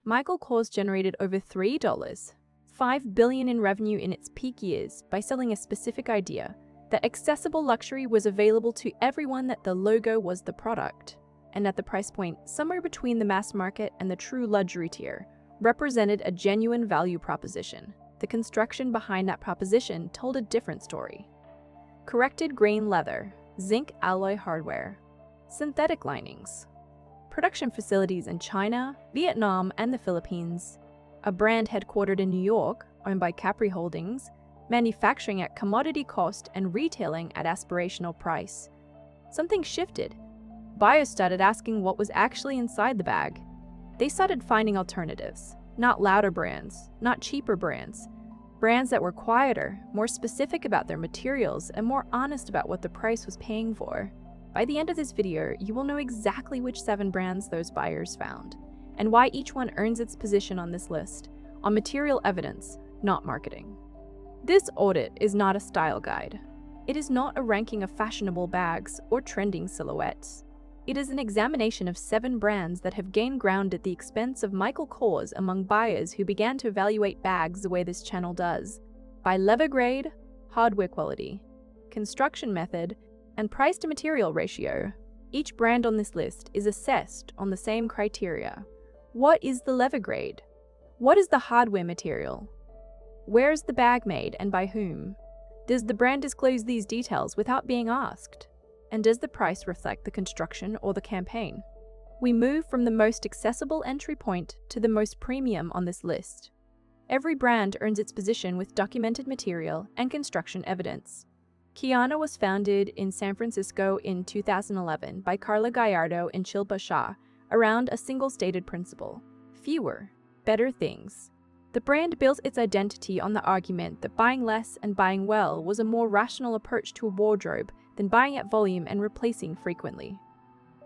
Michael Kors generated over $5 billion in revenue in its peak years by selling a specific idea that accessible luxury was available to everyone, that the logo was the product, and at the price point somewhere between the mass market and the true luxury tier, represented a genuine value proposition. The construction behind that proposition told a different story. Corrected grain leather, zinc alloy hardware, synthetic linings, production facilities in China, Vietnam, and the Philippines, a brand headquartered in New York, owned by Capri Holdings, manufacturing at commodity cost and retailing at aspirational price. Something shifted. Buyers started asking what was actually inside the bag. They started finding alternatives, not louder brands, not cheaper brands, brands that were quieter, more specific about their materials, and more honest about what the price was paying for. By the end of this video, you will know exactly which 7 brands those buyers found, and why each one earns its position on this list, on material evidence, not marketing. This audit is not a style guide. It is not a ranking of fashionable bags or trending silhouettes. It is an examination of 7 brands that have gained ground at the expense of Michael Kors among buyers who began to evaluate bags the way this channel does, by leather grade, hardware quality, construction method, and price to material ratio. Each brand on this list is assessed on the same criteria. What is the leather grade? What is the hardware material? Where is the bag made and by whom? Does the brand disclose these details without being asked? And does the price reflect the construction or the campaign? We move from the most accessible entry point to the most premium on this list. Every brand earns its position with documented material and construction evidence. Cuyana was founded in San Francisco in 2011 by Carla Gallardo and Shilpa Shah around a single stated principle: fewer, better things. The brand built its identity on the argument that buying less and buying well was a more rational approach to a wardrobe than buying at volume and replacing frequently.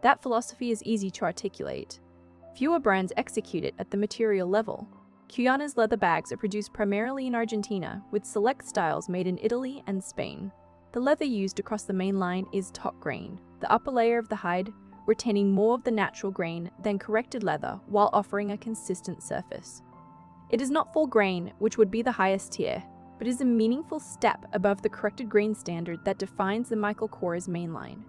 That philosophy is easy to articulate. Fewer brands execute it at the material level. Cuyana's leather bags are produced primarily in Argentina, with select styles made in Italy and Spain. The leather used across the main line is top grain, the upper layer of the hide, retaining more of the natural grain than corrected leather while offering a consistent surface. It is not full grain, which would be the highest tier, but is a meaningful step above the corrected grain standard that defines the Michael Kors mainline.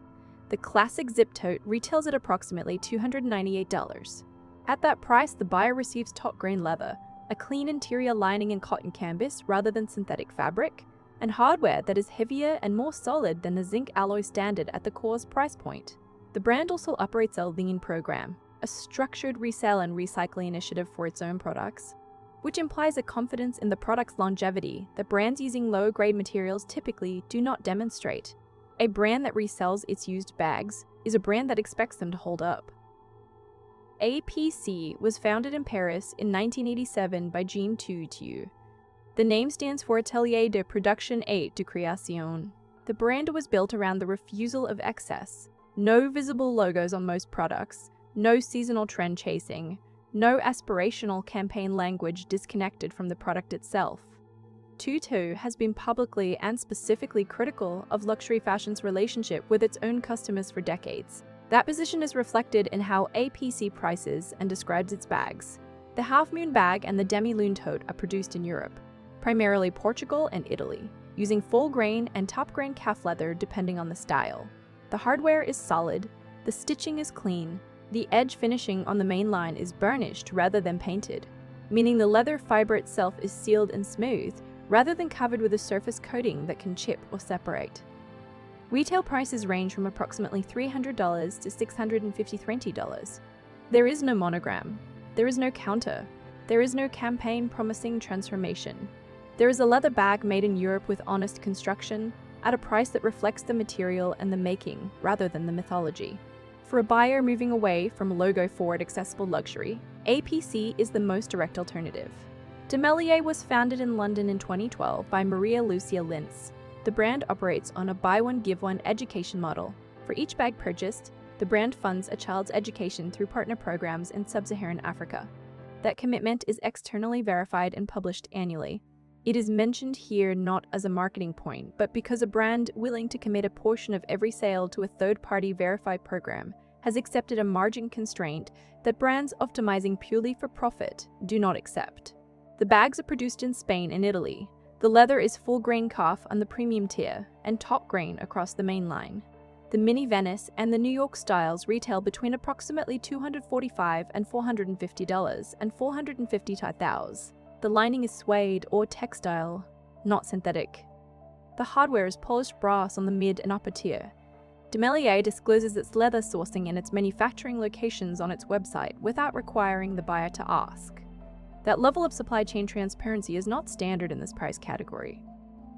The classic zip tote retails at approximately $298. At that price, the buyer receives top grain leather, a clean interior lining and cotton canvas rather than synthetic fabric, and hardware that is heavier and more solid than the zinc alloy standard at the Kors price point. The brand also operates a lean program, a structured resale and recycling initiative for its own products, which implies a confidence in the product's longevity that brands using lower-grade materials typically do not demonstrate. A brand that resells its used bags is a brand that expects them to hold up. APCE was founded in Paris in 1987 by Jean Toutieux. The name stands for Atelier de Production et de Création. The brand was built around the refusal of excess, no visible logos on most products, no seasonal trend chasing, no aspirational campaign language disconnected from the product itself. Toutieux has been publicly and specifically critical of luxury fashion's relationship with its own customers for decades. That position is reflected in how APCE prices and describes its bags. The Half Moon bag and the Demi Lune tote are produced in Europe, primarily Portugal and Italy, using full grain and top grain calf leather depending on the style. The hardware is solid, the stitching is clean, the edge finishing on the main line is burnished rather than painted, meaning the leather fiber itself is sealed and smooth rather than covered with a surface coating that can chip or separate. Retail prices range from approximately $300 to $650. There is no monogram, there is no counter, there is no campaign promising transformation. There is a leather bag made in Europe with honest construction, at a price that reflects the material and the making rather than the mythology. For a buyer moving away from logo-forward accessible luxury, APCE is the most direct alternative. De Melier was founded in London in 2012 by Maria Lucia Lintz. The brand operates on a buy-one-give-one education model. For each bag purchased, the brand funds a child's education through partner programs in sub-Saharan Africa. That commitment is externally verified and published annually. It is mentioned here not as a marketing point, but because a brand willing to commit a portion of every sale to a third-party verified program has accepted a margin constraint that brands optimizing purely for profit do not accept. The bags are produced in Spain and Italy. The leather is full-grain calf on the premium tier and top grain across the main line. The Mini Venice and the New York styles retail between approximately $245 and $450 and $450,000. The lining is suede or textile, not synthetic. The hardware is polished brass on the mid and upper tier. Metier discloses its leather sourcing and its manufacturing locations on its website without requiring the buyer to ask. That level of supply chain transparency is not standard in this price category.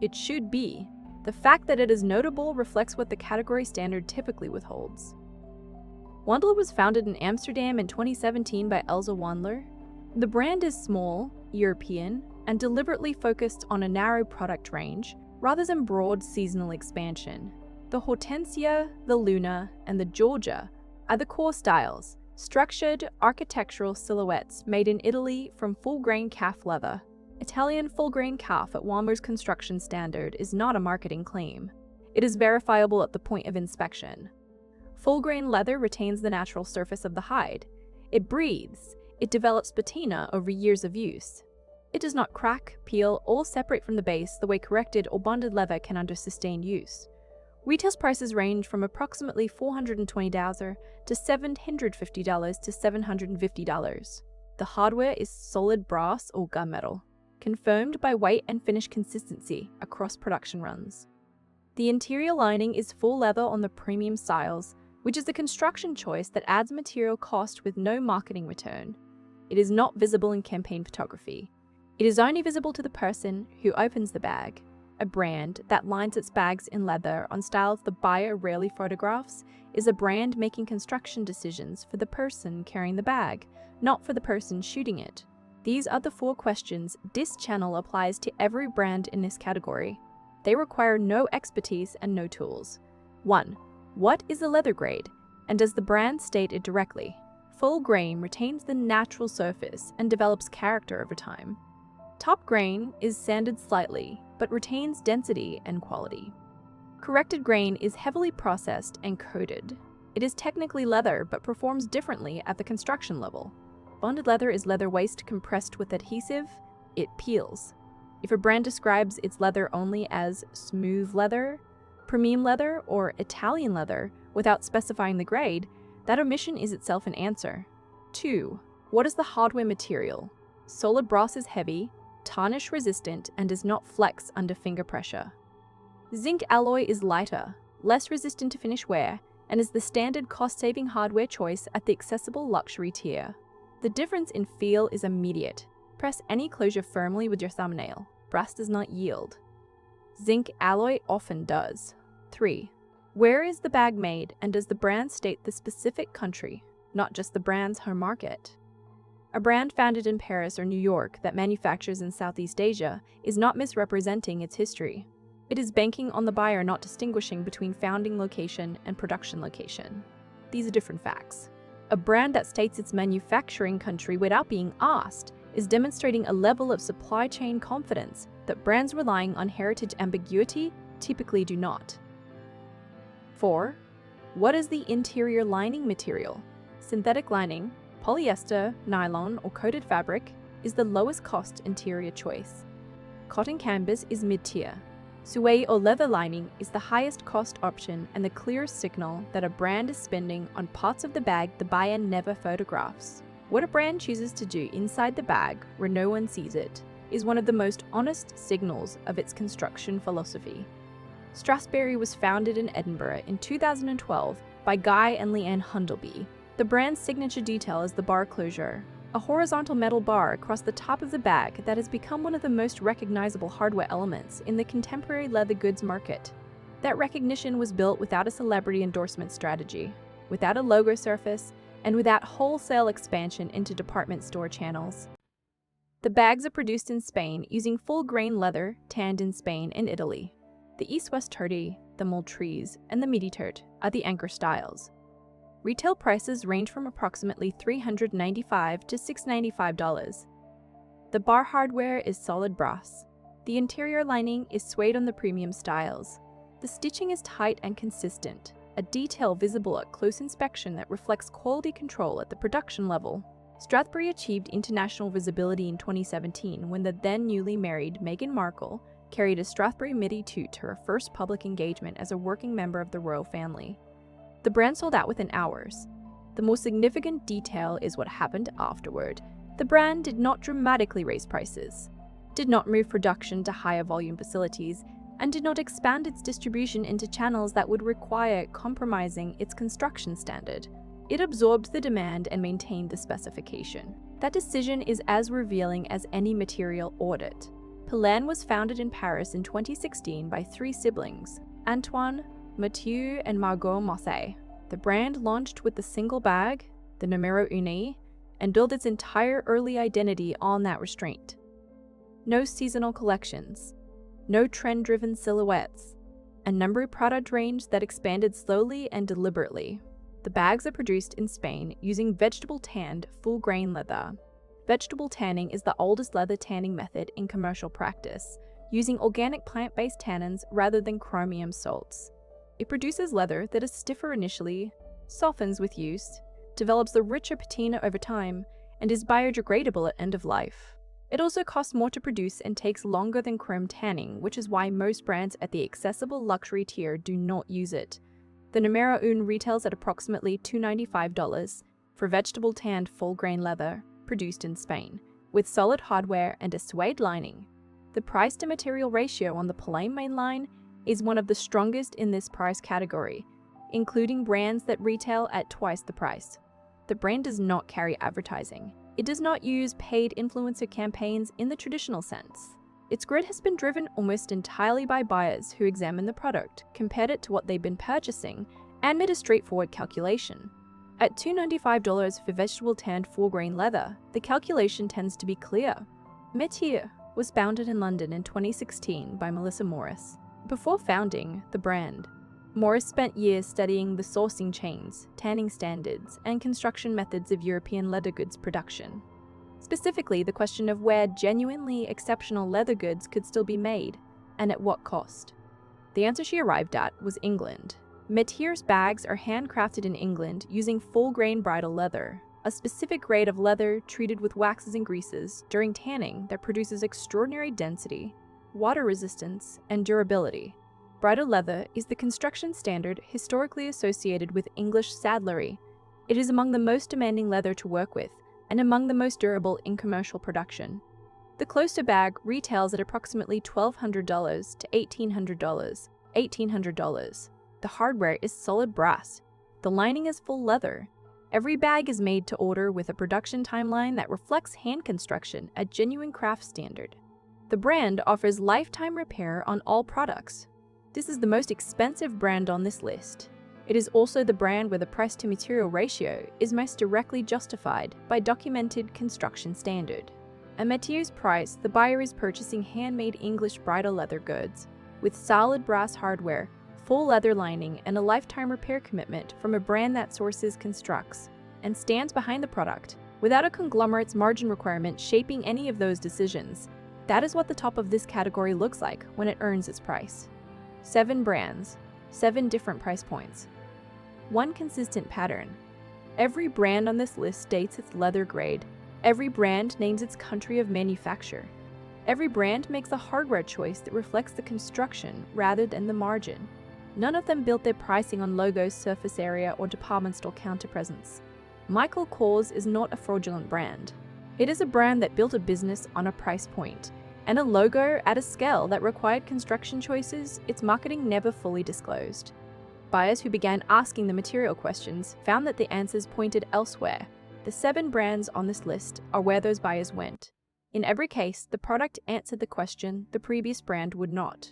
It should be. The fact that it is notable reflects what the category standard typically withholds. Wandler was founded in Amsterdam in 2017 by Elsa Wandler. The brand is small, European, and deliberately focused on a narrow product range rather than broad seasonal expansion. The Hortensia, the Luna, and the Georgia are the core styles, structured architectural silhouettes made in Italy from full-grain calf leather. Italian full-grain calf at Wandler's construction standard is not a marketing claim. It is verifiable at the point of inspection. Full-grain leather retains the natural surface of the hide. It breathes. It develops patina over years of use. It does not crack, peel, or separate from the base the way corrected or bonded leather can under sustained use. Retail prices range from approximately $420 to $750 to $750. The hardware is solid brass or gunmetal, confirmed by weight and finish consistency across production runs. The interior lining is full leather on the premium styles, which is a construction choice that adds material cost with no marketing return. It is not visible in campaign photography. It is only visible to the person who opens the bag. A brand that lines its bags in leather on styles the buyer rarely photographs is a brand making construction decisions for the person carrying the bag, not for the person shooting it. These are the 4 questions this channel applies to every brand in this category. They require no expertise and no tools. 1. What is the leather grade, and does the brand state it directly? Full grain retains the natural surface and develops character over time. Top grain is sanded slightly, but retains density and quality. Corrected grain is heavily processed and coated. It is technically leather, but performs differently at the construction level. Bonded leather is leather waste compressed with adhesive. It peels. If a brand describes its leather only as smooth leather, premium leather, or Italian leather without specifying the grade, that omission is itself an answer. 2. What is the hardware material? Solid brass is heavy, tarnish resistant, and does not flex under finger pressure. Zinc alloy is lighter, less resistant to finish wear, and is the standard cost-saving hardware choice at the accessible luxury tier. The difference in feel is immediate. Press any closure firmly with your thumbnail. Brass does not yield. Zinc alloy often does. 3. Where is the bag made, and does the brand state the specific country, not just the brand's home market? A brand founded in Paris or New York that manufactures in Southeast Asia is not misrepresenting its history. It is banking on the buyer not distinguishing between founding location and production location. These are different facts. A brand that states its manufacturing country without being asked is demonstrating a level of supply chain confidence that brands relying on heritage ambiguity typically do not. 4. What is the interior lining material? Synthetic lining, polyester, nylon, or coated fabric is the lowest cost interior choice. Cotton canvas is mid-tier. Suede or leather lining is the highest cost option and the clearest signal that a brand is spending on parts of the bag the buyer never photographs. What a brand chooses to do inside the bag where no one sees it is one of the most honest signals of its construction philosophy. Strathberry was founded in Edinburgh in 2012 by Guy and Leanne Hundleby. The brand's signature detail is the bar closure, a horizontal metal bar across the top of the bag that has become one of the most recognizable hardware elements in the contemporary leather goods market. That recognition was built without a celebrity endorsement strategy, without a logo surface, and without wholesale expansion into department store channels. The bags are produced in Spain using full-grain leather tanned in Spain and Italy. The East-West Turdy, the Maltese, and the Metier are the anchor styles. Retail prices range from approximately $395 to $695. The bar hardware is solid brass. The interior lining is suede on the premium styles. The stitching is tight and consistent. a detail visible at close inspection that reflects quality control at the production level. Strathberry achieved international visibility in 2017 when the then newly married Meghan Markle carried a Strathberry MIDI toot to her first public engagement as a working member of the royal family. The brand sold out within hours. The more significant detail is what happened afterward. The brand did not dramatically raise prices, did not move production to higher volume facilities, and did not expand its distribution into channels that would require compromising its construction standard. It absorbed the demand and maintained the specification. That decision is as revealing as any material audit. Polene was founded in Paris in 2016 by three siblings, Antoine, Metier, and Margot Mosse. The brand launched with the single bag, the numero uno, and built its entire early identity on that restraint. No seasonal collections, no trend-driven silhouettes, a number product range that expanded slowly and deliberately. The bags are produced in Spain using vegetable-tanned, full-grain leather. Vegetable tanning is the oldest leather tanning method in commercial practice, using organic plant-based tannins rather than chromium salts. It produces leather that is stiffer initially, softens with use, develops a richer patina over time, and is biodegradable at end of life. It also costs more to produce and takes longer than chrome tanning, which is why most brands at the accessible luxury tier do not use it. The numero uno retails at approximately $295 for vegetable tanned full-grain leather produced in Spain, with solid hardware and a suede lining. The price-to-material ratio on the Polene main line is one of the strongest in this price category, including brands that retail at twice the price. The brand does not carry advertising. It does not use paid influencer campaigns in the traditional sense. Its grid has been driven almost entirely by buyers who examined the product, compared it to what they've been purchasing, and made a straightforward calculation. At $295 for vegetable tanned full-grain leather, the calculation tends to be clear. Metier was founded in London in 2016 by Melissa Morris. Before founding the brand, Morris spent years studying the sourcing chains, tanning standards, and construction methods of European leather goods production. Specifically, the question of where genuinely exceptional leather goods could still be made, and at what cost. The answer she arrived at was England. Metier's bags are handcrafted in England using full-grain bridal leather, a specific grade of leather treated with waxes and greases during tanning that produces extraordinary density, water resistance, and durability. Bridal leather is the construction standard historically associated with English saddlery. It is among the most demanding leather to work with, and among the most durable in commercial production. The closer bag retails at approximately $1,200 to $1,800. The hardware is solid brass. The lining is full leather. Every bag is made to order with a production timeline that reflects hand construction at genuine craft standard. The brand offers lifetime repair on all products. This is the most expensive brand on this list. It is also the brand where the price-to-material ratio is most directly justified by documented construction standard. At Metier's price, the buyer is purchasing handmade English bridal leather goods with solid brass hardware, full leather lining, and a lifetime repair commitment from a brand that sources, constructs, and stands behind the product without a conglomerate's margin requirement shaping any of those decisions. That is what the top of this category looks like when it earns its price. 7 brands, 7 different price points. One consistent pattern. Every brand on this list states its leather grade. Every brand names its country of manufacture. Every brand makes a hardware choice that reflects the construction rather than the margin. None of them built their pricing on logos, surface area, or department store counter presence. Michael Kors is not a fraudulent brand. It is a brand that built a business on a price point, and a logo at a scale that required construction choices its marketing never fully disclosed. Buyers who began asking the material questions found that the answers pointed elsewhere. The 7 brands on this list are where those buyers went. In every case, the product answered the question the previous brand would not.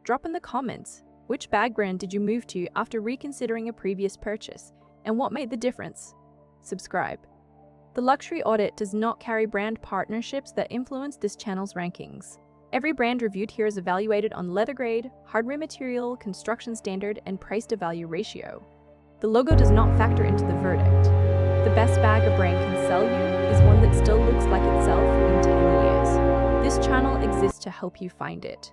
Drop in the comments, which bag brand did you move to after reconsidering a previous purchase, and what made the difference? Subscribe. The Luxury Audit does not carry brand partnerships that influence this channel's rankings. Every brand reviewed here is evaluated on leather grade, hardware material, construction standard, and price-to-value ratio. The logo does not factor into the verdict. The best bag a brand can sell you is one that still looks like itself in 10 years. This channel exists to help you find it.